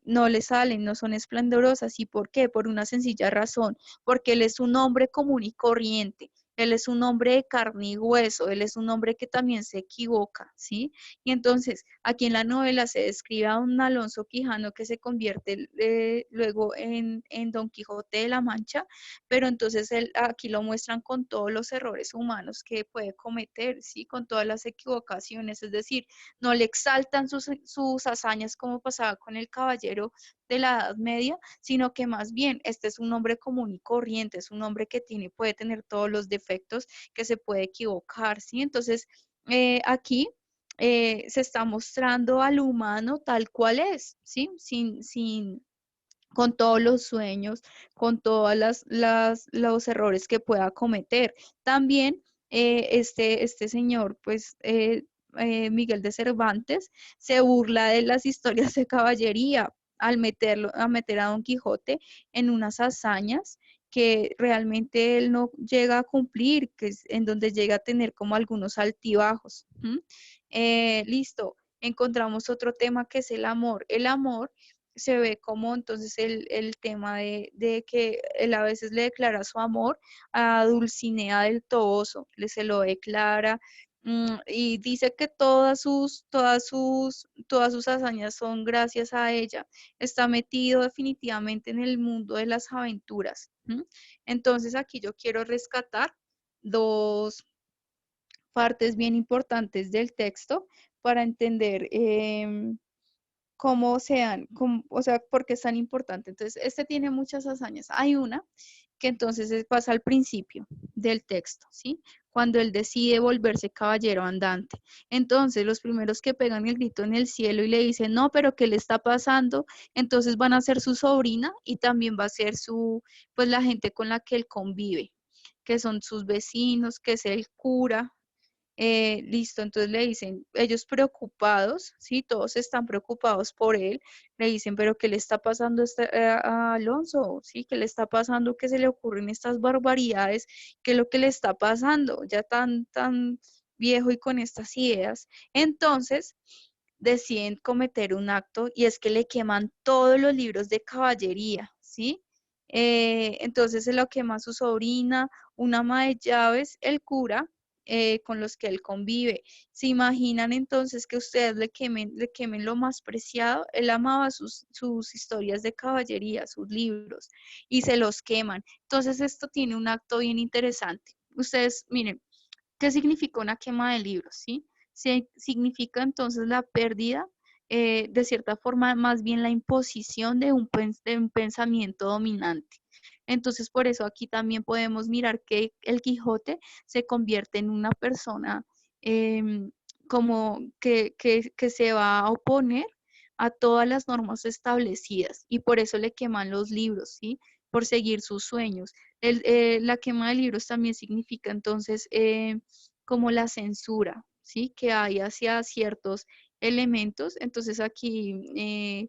no le salen, no son esplendorosas. ¿Y por qué? Por una sencilla razón, porque él es un hombre común y corriente. Él es un hombre de carne y hueso, él es un hombre que también se equivoca, ¿sí? Y entonces, aquí en la novela se describe a un Alonso Quijano que se convierte luego en Don Quijote de la Mancha, pero entonces aquí lo muestran con todos los errores humanos que puede cometer, ¿sí? Con todas las equivocaciones, es decir, no le exaltan sus hazañas como pasaba con el caballero de la Edad Media, sino que más bien este es un hombre común y corriente, es un hombre que puede tener todos los defectos, que se puede equivocar, ¿sí? Entonces, aquí se está mostrando al humano tal cual es, ¿sí? Con todos los sueños, con todos los errores que pueda cometer. También este señor, pues Miguel de Cervantes, se burla de las historias de caballería al meter a Don Quijote en unas hazañas que realmente él no llega a cumplir, que es en donde llega a tener como algunos altibajos. Listo, encontramos otro tema que es el amor. El amor se ve como entonces el tema de que él a veces le declara su amor a Dulcinea del Toboso, se lo declara y dice que todas sus hazañas son gracias a ella. Está metido definitivamente en el mundo de las aventuras. Entonces aquí yo quiero rescatar dos partes bien importantes del texto para entender cómo sean, o sea, por qué es tan importante. Entonces, este tiene muchas hazañas. Hay una que entonces pasa al principio del texto, ¿sí? Cuando él decide volverse caballero andante. Entonces, los primeros que pegan el grito en el cielo y le dicen, no, pero ¿qué le está pasando? Entonces van a ser su sobrina y también va a ser pues la gente con la que él convive, que son sus vecinos, que es el cura, listo, entonces le dicen, ellos preocupados, sí, todos están preocupados por él, le dicen, pero ¿qué le está pasando a Alonso? Sí, ¿qué le está pasando? ¿Qué se le ocurren estas barbaridades? ¿Qué es lo que le está pasando? Ya tan viejo y con estas ideas. Entonces, deciden cometer un acto y es que le queman todos los libros de caballería, ¿sí? Entonces se lo quema a su sobrina, una ama de llaves, el cura, con los que él convive. ¿Se imaginan entonces que ustedes le quemen lo más preciado? Él amaba sus historias de caballería, sus libros, y se los queman. Entonces esto tiene un acto bien interesante. Ustedes, miren, ¿qué significa una quema de libros? ¿Sí? Significa entonces la pérdida, de cierta forma, más bien la imposición de un pensamiento dominante. Entonces, por eso aquí también podemos mirar que el Quijote se convierte en una persona como que se va a oponer a todas las normas establecidas y por eso le queman los libros, ¿sí? Por seguir sus sueños. La quema de libros también significa entonces como la censura, ¿sí? Que hay hacia ciertos elementos. Entonces aquí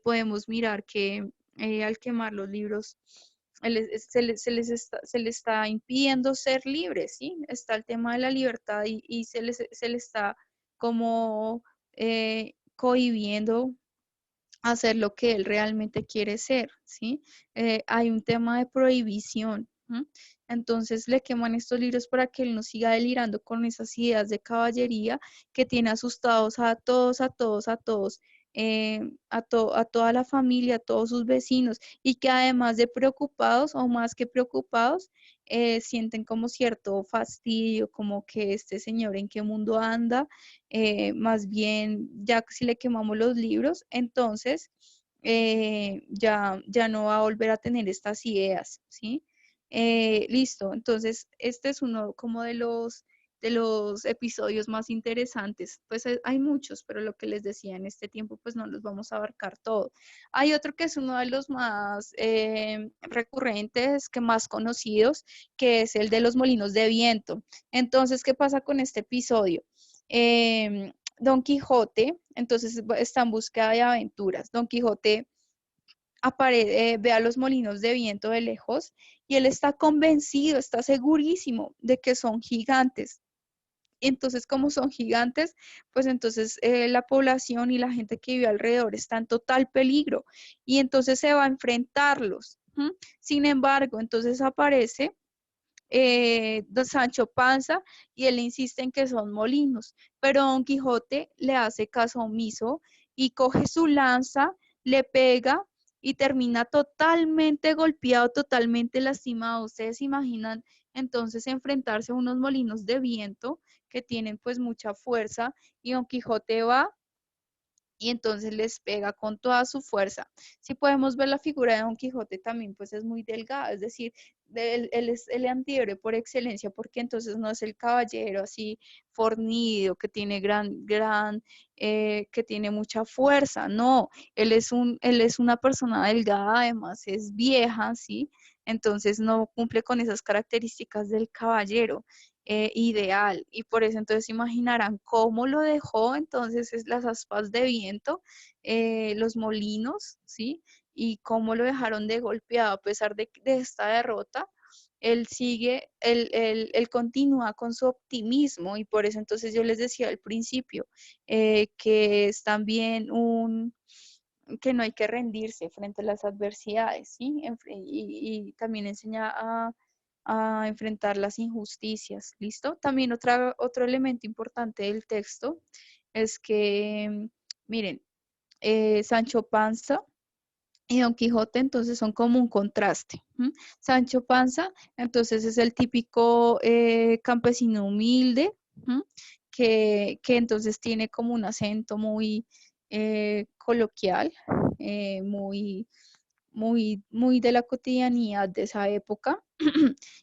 podemos mirar que al quemar los libros se les está impidiendo ser libres, ¿sí? Está el tema de la libertad y se les está como cohibiendo hacer lo que él realmente quiere ser, ¿sí? Hay un tema de prohibición. ¿Mm? Entonces le queman estos libros para que él no siga delirando con esas ideas de caballería que tiene asustados a todos, a todos, a todos, a toda la familia, a todos sus vecinos, y que además de preocupados o más que preocupados, sienten como cierto fastidio, como que este señor en qué mundo anda. Más bien ya si le quemamos los libros, entonces ya no va a volver a tener estas ideas, ¿sí? Listo, entonces este es uno como de los episodios más interesantes. Pues hay muchos, pero lo que les decía en este tiempo, pues no los vamos a abarcar todo. Hay otro que es uno de los más recurrentes, que más conocidos, que es el de los molinos de viento. Entonces, ¿qué pasa con este episodio? Don Quijote, entonces está en búsqueda de aventuras. Don Quijote ve a los molinos de viento de lejos y él está convencido, está segurísimo de que son gigantes. Entonces, como son gigantes, pues entonces la población y la gente que vive alrededor está en total peligro y entonces se va a enfrentarlos. ¿Mm? Sin embargo, entonces aparece Don Sancho Panza y él insiste en que son molinos, pero Don Quijote le hace caso omiso y coge su lanza, le pega y termina totalmente golpeado, totalmente lastimado. Ustedes se imaginan entonces enfrentarse a unos molinos de viento que tienen pues mucha fuerza y Don Quijote va y entonces les pega con toda su fuerza. Si podemos ver la figura de Don Quijote también, pues es muy delgada, es decir, él es el antihéroe por excelencia, porque entonces no es el caballero así fornido, que tiene que tiene mucha fuerza, no, él es una persona delgada, además es vieja, ¿sí? Entonces no cumple con esas características del caballero ideal. Y por eso entonces imaginarán cómo lo dejó entonces es las aspas de viento, los molinos, ¿sí? Y cómo lo dejaron de golpeado a pesar de esta derrota. Él sigue, él continúa con su optimismo y por eso entonces yo les decía al principio que es también que no hay que rendirse frente a las adversidades, ¿sí? Y también enseña a enfrentar las injusticias, ¿listo? También otro elemento importante del texto es que, miren, Sancho Panza y Don Quijote entonces son como un contraste. ¿M? Sancho Panza entonces es el típico campesino humilde, ¿m? Que entonces tiene como un acento muy coloquial, muy, muy de la cotidianidad de esa época.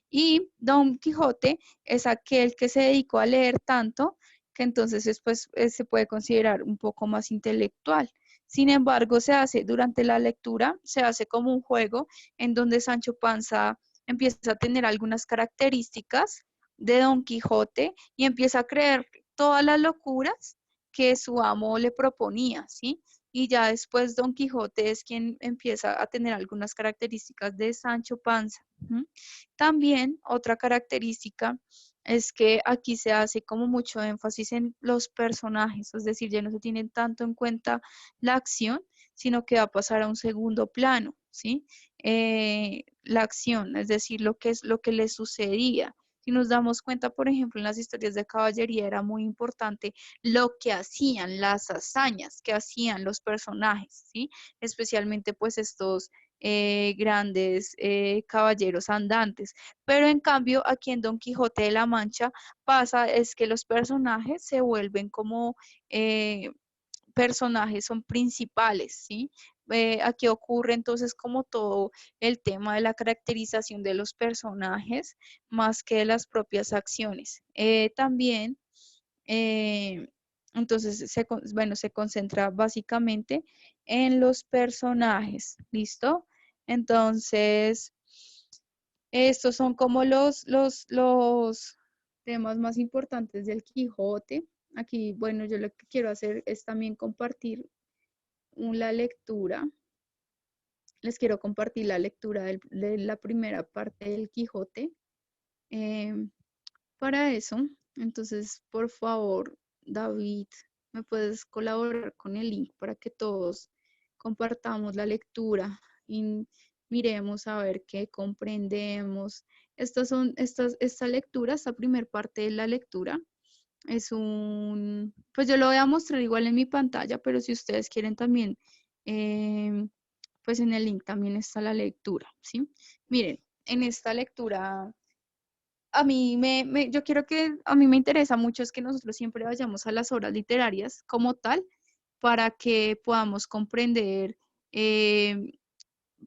Y Don Quijote es aquel que se dedicó a leer tanto que entonces después se puede considerar un poco más intelectual. Sin embargo, durante la lectura, se hace como un juego en donde Sancho Panza empieza a tener algunas características de Don Quijote y empieza a creer todas las locuras que su amo le proponía, ¿sí? Y ya después Don Quijote es quien empieza a tener algunas características de Sancho Panza. ¿Mm? También otra característica es que aquí se hace como mucho énfasis en los personajes, es decir, ya no se tienen tanto en cuenta la acción, sino que va a pasar a un segundo plano, ¿sí? La acción, es decir, lo que es lo que le sucedía. Si nos damos cuenta, por ejemplo, en las historias de caballería era muy importante lo que hacían, las hazañas que hacían los personajes, ¿sí? Especialmente pues estos grandes caballeros andantes. Pero en cambio, aquí en Don Quijote de la Mancha pasa es que los personajes se vuelven como personajes, son principales, ¿sí? Aquí ocurre entonces como todo el tema de la caracterización de los personajes más que de las propias acciones. También, eh, entonces, bueno, se concentra básicamente en los personajes, ¿listo? Entonces, estos son como los temas más importantes del Quijote. Aquí, bueno, yo lo que quiero hacer es también compartir la lectura. les quiero compartir la lectura de la primera parte del Quijote. Em, para eso, entonces, por favor, David, ¿me puedes colaborar con el link para que todos compartamos la lectura y miremos a ver qué comprendemos? Esta lectura, esta primera parte de la lectura, pues yo lo voy a mostrar igual en mi pantalla, pero si ustedes quieren también, pues en el link también está la lectura, ¿sí? Miren, en esta lectura a mí yo quiero que, a mí me interesa mucho es que nosotros siempre vayamos a las obras literarias como tal, para que podamos comprender, eh,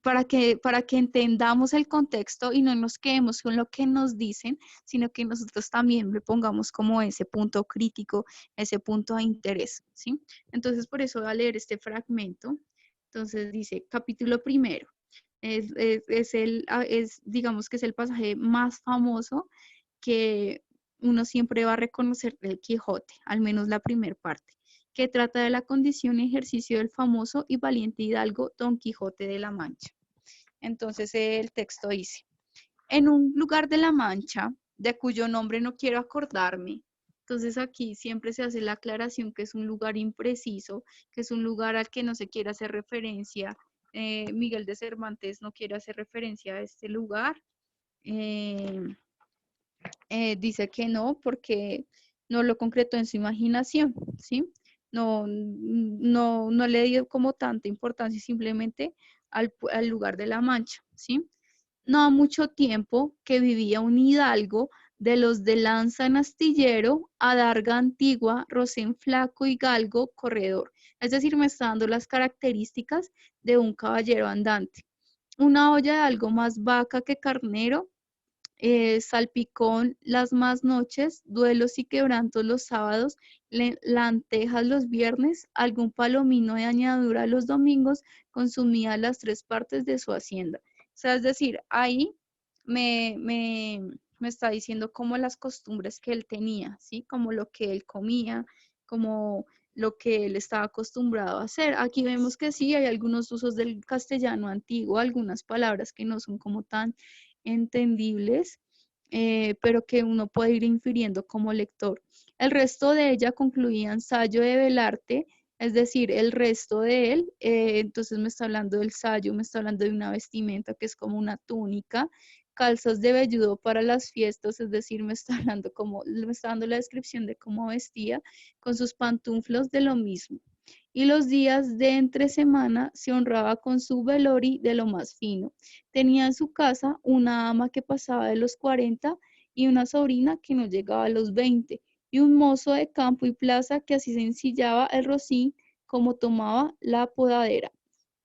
para que entendamos el contexto y no nos quedemos con lo que nos dicen, sino que nosotros también le pongamos como ese punto crítico, ese punto de interés, ¿sí? Entonces, por eso voy a leer este fragmento. Entonces dice, capítulo primero. Digamos que es el pasaje más famoso que uno siempre va a reconocer del Quijote, al menos la primera parte, que trata de la condición y ejercicio del famoso y valiente hidalgo Don Quijote de la Mancha. Entonces el texto dice, en un lugar de la Mancha, de cuyo nombre no quiero acordarme. Entonces aquí siempre se hace la aclaración que es un lugar impreciso, que es un lugar al que no se quiere hacer referencia. Miguel de Cervantes no quiere hacer referencia a este lugar. Eh, Dice que no porque no lo concretó en su imaginación, ¿sí? No le dio como tanta importancia simplemente al lugar de la Mancha, ¿sí? No ha mucho tiempo que vivía un hidalgo de los de lanza en astillero, adarga antigua, rocén flaco y galgo corredor. Es decir, me está dando las características de un caballero andante. Una olla de algo más vaca que carnero, salpicón las más noches, duelos y quebrantos los sábados, lentejas los viernes, algún palomino de añadidura los domingos, consumía las 3 partes de su hacienda. O sea, es decir, ahí me está diciendo como las costumbres que él tenía, ¿sí? Como lo que él comía, como lo que él estaba acostumbrado a hacer. Aquí vemos que sí, hay algunos usos del castellano antiguo, algunas palabras que no son como tan entendibles, pero que uno puede ir infiriendo como lector. El resto de ella concluía ensayo de velarte, es decir, el resto de él, entonces me está hablando del sayo, me está hablando de una vestimenta que es como una túnica, calzas de velludo para las fiestas, es decir, me está hablando como, me está dando la descripción de cómo vestía, con sus pantuflos de lo mismo. Y los días de entre semana se honraba con su velori de lo más fino. Tenía en su casa una ama que pasaba de los 40 y una sobrina que no llegaba a los 20 y un mozo de campo y plaza que así se ensillaba el rocín como tomaba la podadera.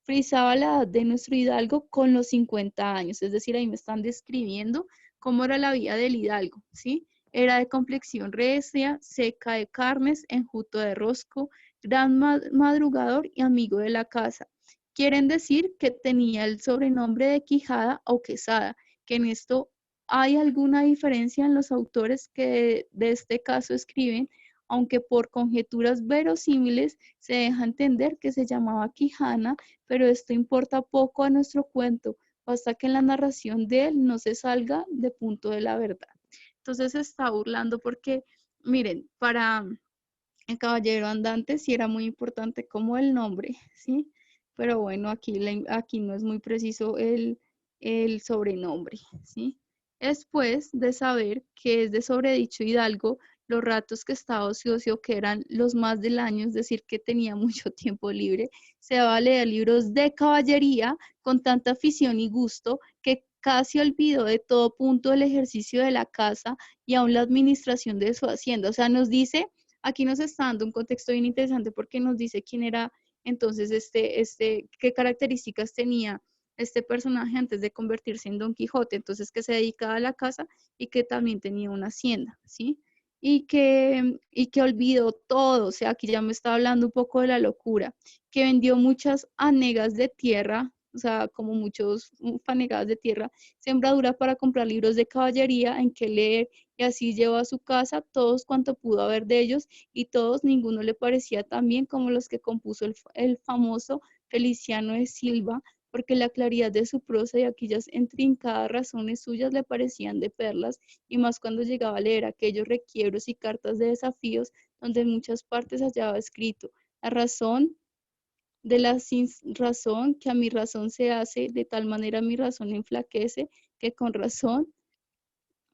Frisaba la edad de nuestro hidalgo con los 50 años, es decir, ahí me están describiendo cómo era la vida del hidalgo, ¿sí? Era de complexión recia, seca de carnes, enjuto de rosco, gran madrugador y amigo de la casa. Quieren decir que tenía el sobrenombre de Quijada o Quesada, que en esto hay alguna diferencia en los autores que de este caso escriben, aunque por conjeturas verosímiles se deja entender que se llamaba Quijana, pero esto importa poco a nuestro cuento, basta que en la narración de él no se salga de punto de la verdad. Entonces se está burlando porque, miren, para el caballero andante sí era muy importante como el nombre, ¿sí? Pero bueno, aquí no es muy preciso el sobrenombre, ¿sí? Después de saber que es de sobredicho hidalgo, los ratos que estaba ocioso, que eran los más del año, es decir, que tenía mucho tiempo libre, se daba a leer libros de caballería con tanta afición y gusto que casi olvidó de todo punto el ejercicio de la casa y aún la administración de su hacienda. O sea, nos dice, aquí nos está dando un contexto bien interesante porque nos dice quién era entonces qué características tenía este personaje antes de convertirse en Don Quijote, entonces que se dedicaba a la casa y que también tenía una hacienda, ¿sí? Y que olvidó todo, o sea, aquí ya me está hablando un poco de la locura, que vendió muchas hanegas de tierra, o sea, como muchos fanegadas de tierra, sembradura para comprar libros de caballería en que leer, y así llevó a su casa todos cuanto pudo haber de ellos, y todos, ninguno le parecía tan bien como los que compuso el famoso Feliciano de Silva, porque la claridad de su prosa y aquellas intrincadas razones suyas le parecían de perlas, y más cuando llegaba a leer aquellos requiebros y cartas de desafíos donde en muchas partes hallaba escrito: la razón de la sin razón, que a mi razón se hace, de tal manera mi razón enflaquece, que con razón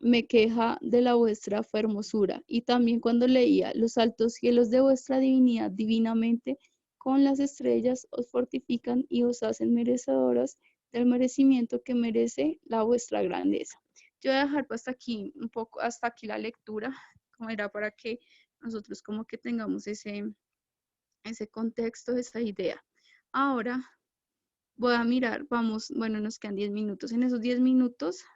me queja de la vuestra hermosura. Y también cuando leía: los altos cielos de vuestra divinidad divinamente con las estrellas os fortifican y os hacen merecedoras del merecimiento que merece la vuestra grandeza. Yo voy a dejar hasta aquí un poco, hasta aquí la lectura, como era para que nosotros como que tengamos ese contexto, esa idea. Ahora voy a mirar, vamos, bueno, nos quedan 10 minutos. En esos 10 minutos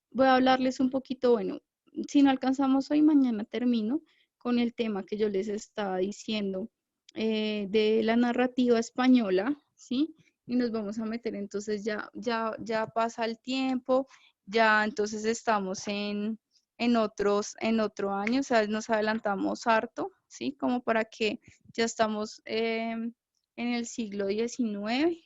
voy a hablarles un poquito, bueno, si no alcanzamos hoy, mañana termino con el tema que yo les estaba diciendo de la narrativa española, ¿sí? Y nos vamos a meter, entonces ya pasa el tiempo, ya entonces estamos en otro año, o sea, nos adelantamos harto, ¿sí? Como para que ya estamos en el siglo XIX,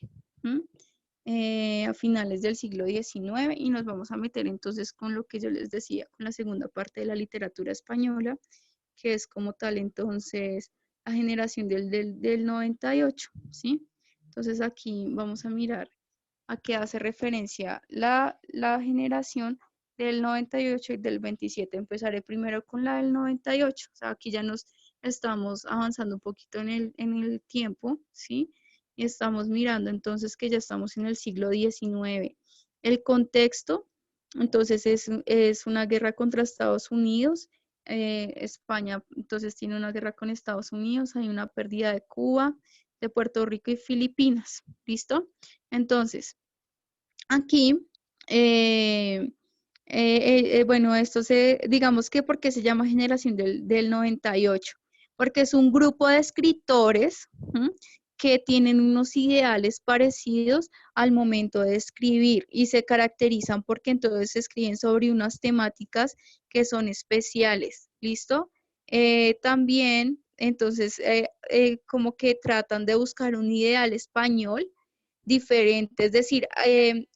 a finales del siglo XIX, y nos vamos a meter entonces con lo que yo les decía, con la segunda parte de la literatura española, que es como tal entonces la generación del 98, ¿sí? Entonces aquí vamos a mirar a qué hace referencia la generación del 98 y del 27. Empezaré primero con la del 98, o sea, aquí ya nos estamos avanzando un poquito en el tiempo, ¿sí? Y estamos mirando entonces que ya estamos en el siglo XIX. El contexto, entonces, es una guerra contra Estados Unidos. España, entonces, tiene una guerra con Estados Unidos, hay una pérdida de Cuba, de Puerto Rico y Filipinas. ¿Listo? Entonces, aquí, bueno, digamos que porque se llama generación del 98, porque es un grupo de escritores que tienen unos ideales parecidos al momento de escribir y se caracterizan porque entonces escriben sobre unas temáticas que son especiales, ¿listo? También, entonces, como que tratan de buscar un ideal español diferente. Es decir,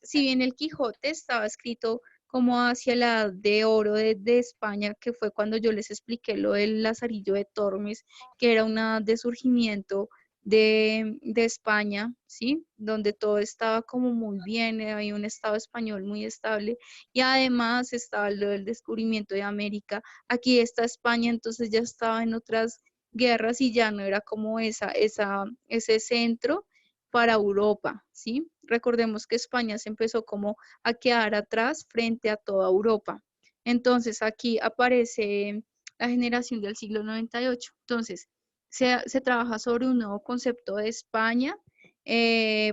si bien el Quijote estaba escrito como hacia la edad de oro de España, que fue cuando yo les expliqué lo del Lazarillo de Tormes, que era de surgimiento de España, ¿sí? Donde todo estaba como muy bien, había un Estado español muy estable y además estaba lo del descubrimiento de América. Aquí está España, entonces ya estaba en otras guerras y ya no era como ese centro para Europa, ¿sí? Recordemos que España se empezó como a quedar atrás frente a toda Europa. Entonces, aquí aparece la generación del siglo 98. Entonces, se trabaja sobre un nuevo concepto de España,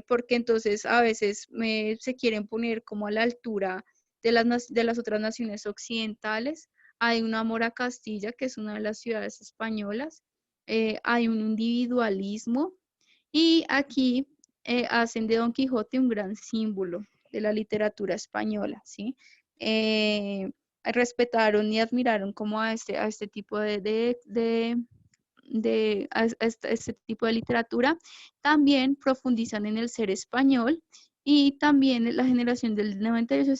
porque entonces a veces se quieren poner como a la altura de las otras naciones occidentales. Hay un amor a Castilla, que es una de las ciudades españolas. Hay un individualismo, y aquí hacen de Don Quijote un gran símbolo de la literatura española, ¿sí? Respetaron y admiraron como a este tipo este tipo de literatura. También profundizan en el ser español, y también la generación del 98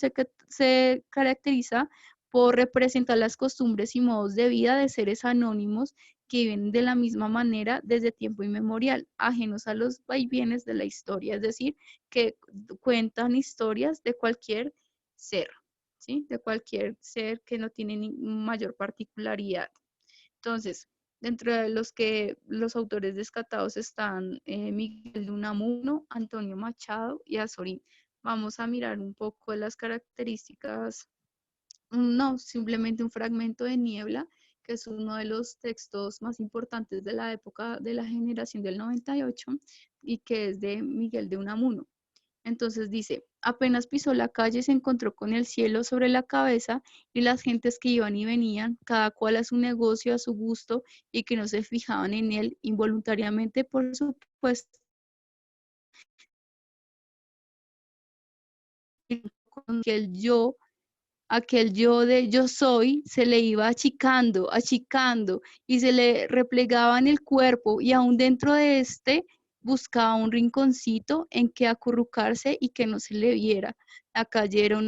se caracteriza por representar las costumbres y modos de vida de seres anónimos que viven de la misma manera desde tiempo inmemorial, ajenos a los vaivienes de la historia, es decir, que cuentan historias de cualquier ser, ¿sí? De cualquier ser que no tiene mayor particularidad. Entonces, dentro de los autores descartados están Miguel de Unamuno, Antonio Machado y Azorín. Vamos a mirar un poco de las características. No, simplemente un fragmento de Niebla, que es uno de los textos más importantes de la época de la generación del 98 y que es de Miguel de Unamuno. Entonces dice: apenas pisó la calle se encontró con el cielo sobre la cabeza y las gentes que iban y venían, cada cual a su negocio, a su gusto, y que no se fijaban en él involuntariamente, por supuesto, con que aquel yo de yo soy se le iba achicando, achicando, y se le replegaba en el cuerpo, y aún dentro de buscaba un rinconcito en que acurrucarse y que no se le viera. La calle era,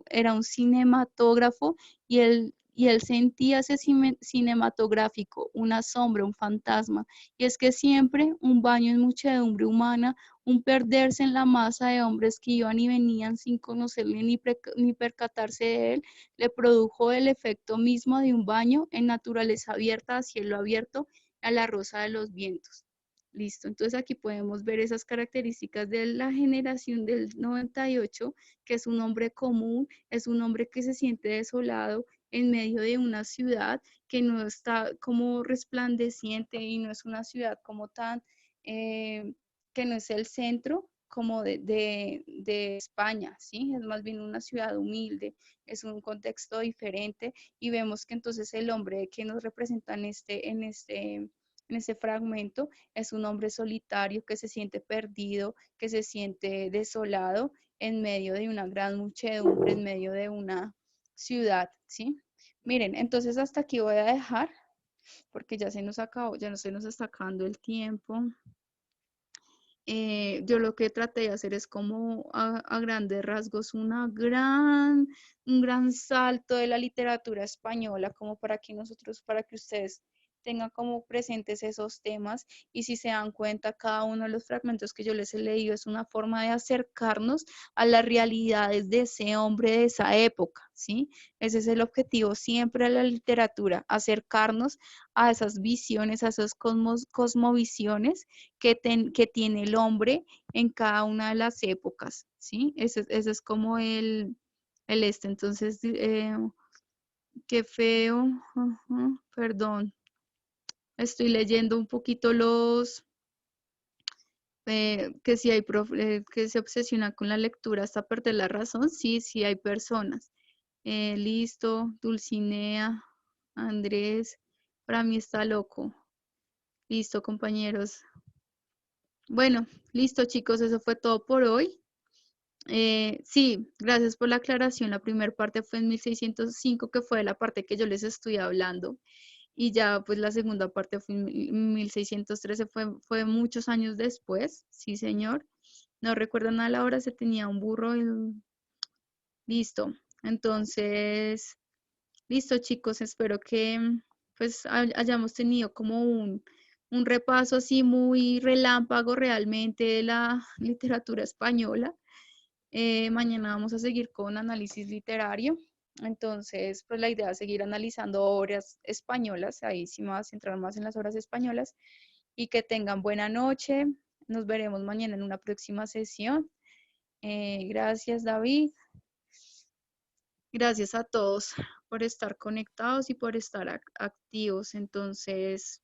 era un cinematógrafo y él sentía ese cinematográfico, una sombra, un fantasma. Y es que siempre un baño en muchedumbre humana, un perderse en la masa de hombres que iban y venían sin conocerle ni percatarse de él, le produjo el efecto mismo de un baño en naturaleza abierta, a cielo abierto, a la rosa de los vientos. Listo, entonces aquí podemos ver esas características de la generación del 98, que es un hombre común, es un hombre que se siente desolado en medio de una ciudad que no está como resplandeciente y no es una ciudad como tan, que no es el centro como de España, ¿sí? Es más bien una ciudad humilde, es un contexto diferente y vemos que entonces el hombre que nos representa en este fragmento es un hombre solitario que se siente perdido, que se siente desolado en medio de una gran muchedumbre, en medio de una ciudad, ¿sí? Miren, entonces hasta aquí voy a dejar porque ya se nos acabó, ya no se nos está acabando el tiempo. Yo lo que traté de hacer es como a grandes rasgos un gran salto de la literatura española, como para que nosotros, para que ustedes tengan como presentes esos temas y si se dan cuenta, cada uno de los fragmentos que yo les he leído es una forma de acercarnos a las realidades de ese hombre de esa época, ¿sí? Ese es el objetivo siempre de la literatura, acercarnos a esas visiones, a esas cosmovisiones que tiene el hombre en cada una de las épocas, ¿sí? Ese es como entonces, qué feo, perdón, estoy leyendo un poquito que si hay que se obsesiona con la lectura hasta perder la razón, sí, sí hay personas. Listo, Dulcinea, Andrés, para mí está loco. Listo, compañeros. Bueno, listo, chicos, eso fue todo por hoy. Sí, gracias por la aclaración. La primera parte fue en 1605, que fue la parte que yo les estoy hablando. Y ya, pues la segunda parte fue en 1613, fue muchos años después. Sí, señor. No recuerdo nada la hora, se tenía un burro. Listo. Entonces, listo, chicos. Espero que pues hayamos tenido como un repaso así muy relámpago realmente de la literatura española. Mañana vamos a seguir con análisis literario. Entonces, pues la idea es seguir analizando obras españolas. Ahí sí me voy a centrar más en las obras españolas. Y que tengan buena noche. Nos veremos mañana en una próxima sesión. Gracias, David. Gracias a todos por estar conectados y por estar activos. Entonces,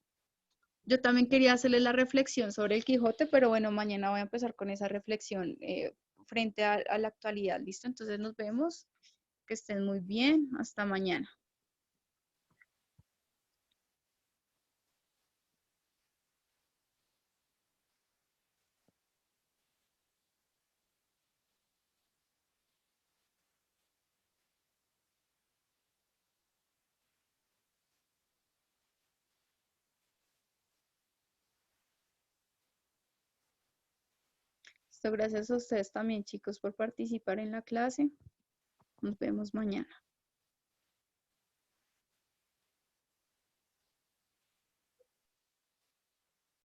yo también quería hacerles la reflexión sobre el Quijote, pero bueno, mañana voy a empezar con esa reflexión frente a la actualidad. ¿Listo? Entonces nos vemos. Que estén muy bien. Hasta mañana. Listo, gracias a ustedes también, chicos, por participar en la clase. Nos vemos mañana.